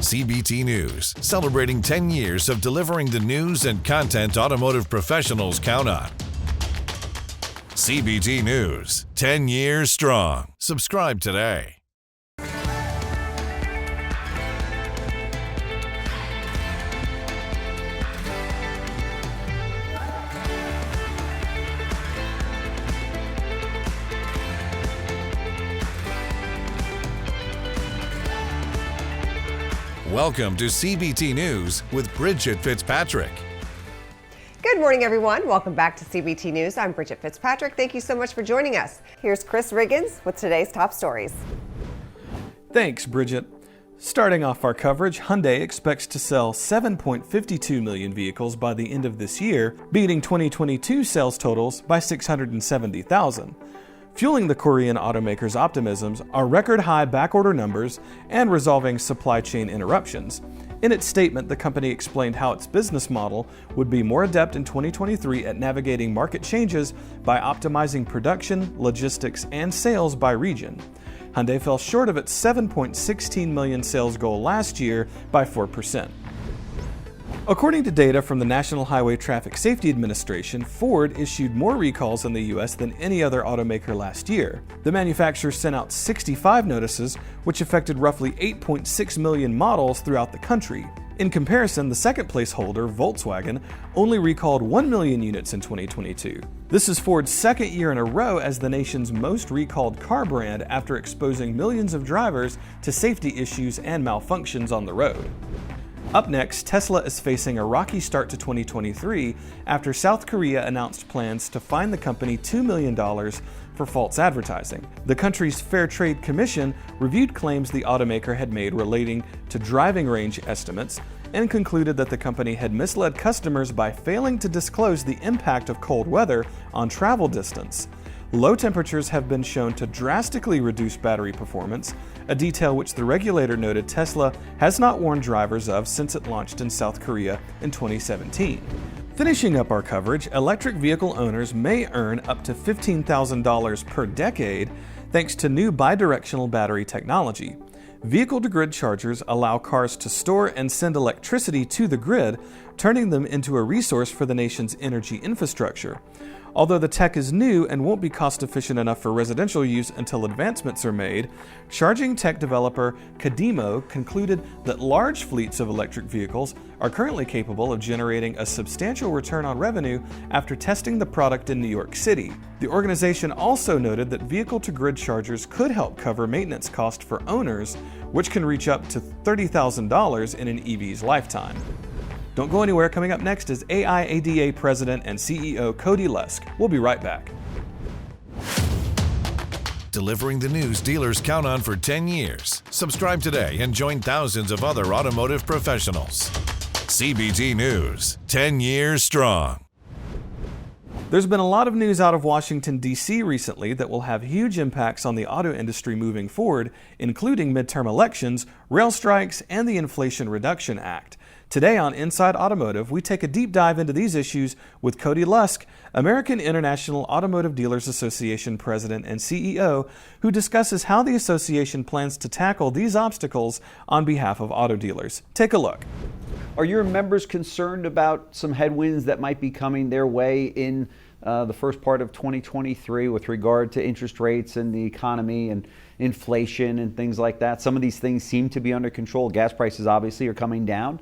CBT News, celebrating 10 years of delivering the news and content automotive professionals count on. CBT News, 10 years strong. Subscribe today. Welcome to CBT News with Bridget Fitzpatrick. Good morning, everyone. Welcome back to CBT News. I'm Bridget Fitzpatrick. Thank you so much for joining us. Here's Chris Riggins with today's top stories. Thanks, Bridget. Starting off our coverage, Hyundai expects to sell 7.52 million vehicles by the end of this year, beating 2022 sales totals by 670,000. Fueling the Korean automaker's optimisms are record-high backorder numbers and resolving supply chain interruptions. In its statement, the company explained how its business model would be more adept in 2023 at navigating market changes by optimizing production, logistics, and sales by region. Hyundai fell short of its 7.16 million sales goal last year by 4%. According to data from the National Highway Traffic Safety Administration, Ford issued more recalls in the U.S. than any other automaker last year. The manufacturer sent out 65 notices, which affected roughly 8.6 million models throughout the country. In comparison, the second-place holder, Volkswagen, only recalled 1 million units in 2022. This is Ford's second year in a row as the nation's most recalled car brand after exposing millions of drivers to safety issues and malfunctions on the road. Up next, Tesla is facing a rocky start to 2023 after South Korea announced plans to fine the company $2 million for false advertising. The country's Fair Trade Commission reviewed claims the automaker had made relating to driving range estimates and concluded that the company had misled customers by failing to disclose the impact of cold weather on travel distance. Low temperatures have been shown to drastically reduce battery performance, a detail which the regulator noted Tesla has not warned drivers of since it launched in South Korea in 2017. Finishing up our coverage, electric vehicle owners may earn up to $15,000 per decade thanks to new bidirectional battery technology. Vehicle-to-grid chargers allow cars to store and send electricity to the grid, turning them into a resource for the nation's energy infrastructure. Although the tech is new and won't be cost-efficient enough for residential use until advancements are made, charging tech developer Kadimo concluded that large fleets of electric vehicles are currently capable of generating a substantial return on revenue after testing the product in New York City. The organization also noted that vehicle-to-grid chargers could help cover maintenance costs for owners, which can reach up to $30,000 in an EV's lifetime. Don't go anywhere. Coming up next is AIADA President and CEO Cody Lusk. We'll be right back. Delivering the news dealers count on for 10 years. Subscribe today and join thousands of other automotive professionals. CBT News, 10 years strong. There's been a lot of news out of Washington, D.C. recently that will have huge impacts on the auto industry moving forward, including midterm elections, rail strikes, and the Inflation Reduction Act. Today on Inside Automotive, we take a deep dive into these issues with Cody Lusk, American International Automotive Dealers Association President and CEO, who discusses how the association plans to tackle these obstacles on behalf of auto dealers. Take a look. Are your members concerned about some headwinds that might be coming their way in the first part of 2023 with regard to interest rates and the economy and inflation and things like that? Some of these things seem to be under control. Gas prices obviously are coming down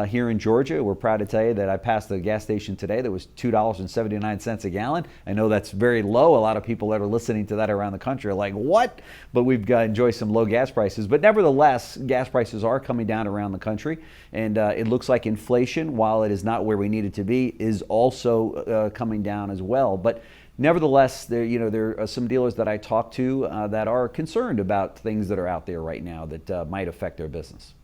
here in Georgia. We're proud to tell you that I passed the gas station today that was $2.79 a gallon. I know that's very low. A lot of people that are listening to that around the country are like, what? But we've enjoyed some low gas prices. But nevertheless, gas prices are coming down around the country. And it looks like inflation, while it is not where we need it to be, is also coming down as well. But nevertheless, there are some dealers that I talk to that are concerned about things that are out there right now that might affect their business.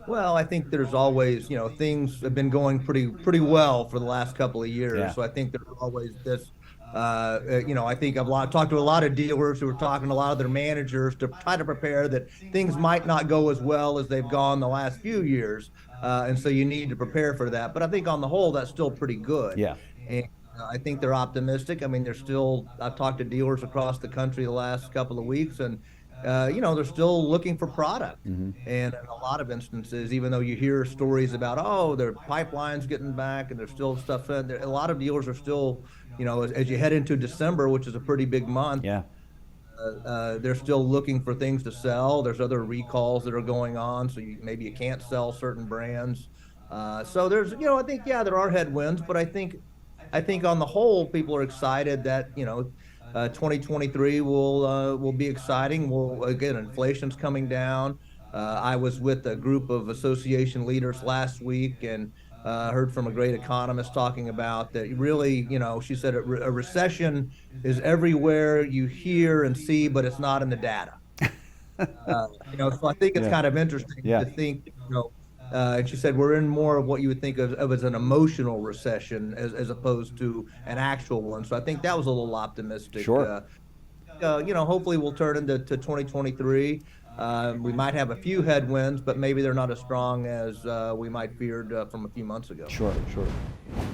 Well, I think there's always, things have been going pretty well for the last couple of years. Yeah. So I think there's always this, I think I've talked to a lot of dealers who are talking to a lot of their managers to try to prepare that things might not go as well as they've gone the last few years. And so you need to prepare for that. But I think on the whole, that's still pretty good. Yeah. And I think they're optimistic. I mean, I've talked to dealers across the country the last couple of weeks, and they're still looking for product. And in a lot of instances, even though you hear stories about, oh, their pipeline's getting back and there's still stuff in there, a lot of dealers are still, as you head into December, which is a pretty big month, they're still looking for things to sell. There's other recalls that are going on, so maybe you can't sell certain brands. So there's, I think, there are headwinds, but I think on the whole, people are excited that, 2023 will be exciting. Again, inflation's coming down. I was with a group of association leaders last week and heard from a great economist talking about that. Really, she said a recession is everywhere you hear and see, but it's not in the data. So I think it's kind of interesting to think, and she said we're in more of what you would think of as an emotional recession as opposed to an actual one. So I think that was a little optimistic. Sure. Hopefully we'll turn into 2023. We might have a few headwinds, but maybe they're not as strong as we might feared from a few months ago. Sure.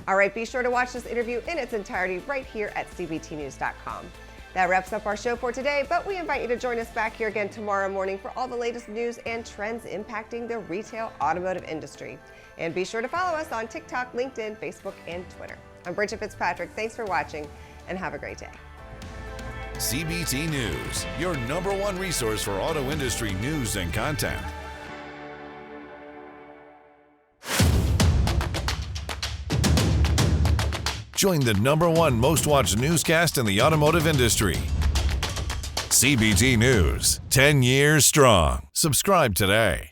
All right, be sure to watch this interview in its entirety right here at cbtnews.com. That wraps up our show for today, but we invite you to join us back here again tomorrow morning for all the latest news and trends impacting the retail automotive industry. And be sure to follow us on TikTok, LinkedIn, Facebook, and Twitter. I'm Bridget Fitzpatrick. Thanks for watching, and have a great day. CBT News, your #1 resource for auto industry news and content. Join the #1 most watched newscast in the automotive industry. CBT News, 10 years strong. Subscribe today.